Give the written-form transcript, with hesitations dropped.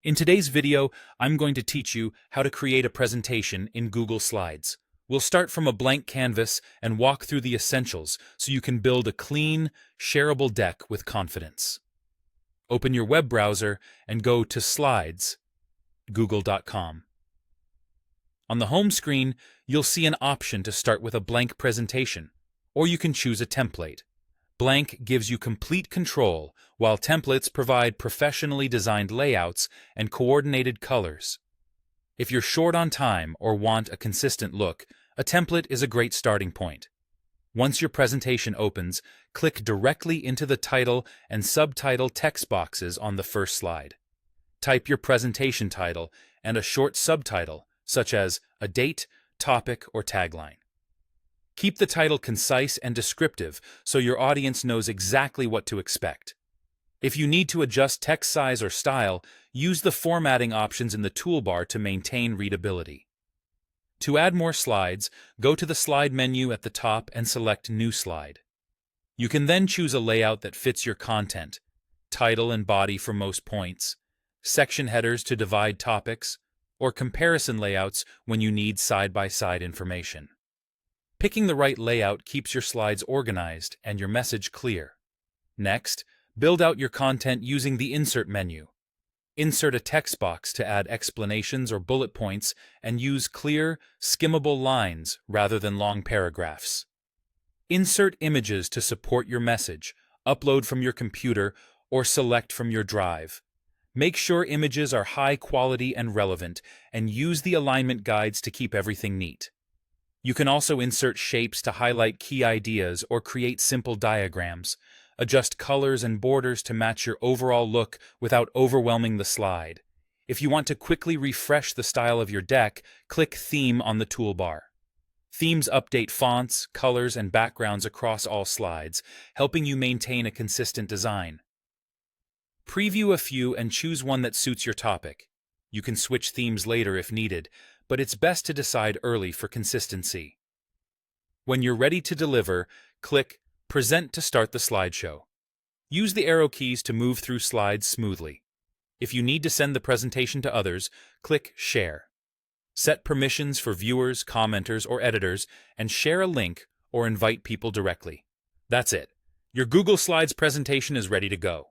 In today's video, I'm going to teach you how to create a presentation in Google Slides. We'll start from a blank canvas and walk through the essentials so you can build a clean, shareable deck with confidence. Open your web browser and go to Slides, google.com. On the home screen, you'll see an option to start with a blank presentation, or you can choose a template. Blank gives you complete control, while templates provide professionally designed layouts and coordinated colors. If you're short on time or want a consistent look, a template is a great starting point. Once your presentation opens, click directly into the title and subtitle text boxes on the first slide. Type your presentation title and a short subtitle, such as a date, topic, or tagline. Keep the title concise and descriptive so your audience knows exactly what to expect. If you need to adjust text size or style, use the formatting options in the toolbar to maintain readability. To add more slides, go to the slide menu at the top and select New Slide. You can then choose a layout that fits your content, title and body for most points, section headers to divide topics, or comparison layouts when you need side-by-side information. Picking the right layout keeps your slides organized and your message clear. Next, build out your content using the Insert menu. Insert a text box to add explanations or bullet points and use clear, skimmable lines rather than long paragraphs. Insert images to support your message, upload from your computer, or select from your drive. Make sure images are high quality and relevant, and use the alignment guides to keep everything neat. You can also insert shapes to highlight key ideas or create simple diagrams. Adjust colors and borders to match your overall look without overwhelming the slide. If you want to quickly refresh the style of your deck, click Theme on the toolbar. Themes update fonts, colors, and backgrounds across all slides, helping you maintain a consistent design. Preview a few and choose one that suits your topic. You can switch themes later if needed, but it's best to decide early for consistency. When you're ready to deliver, click Present to start the slideshow. Use the arrow keys to move through slides smoothly. If you need to send the presentation to others, click Share. Set permissions for viewers, commenters, or editors, and share a link or invite people directly. That's it. Your Google Slides presentation is ready to go.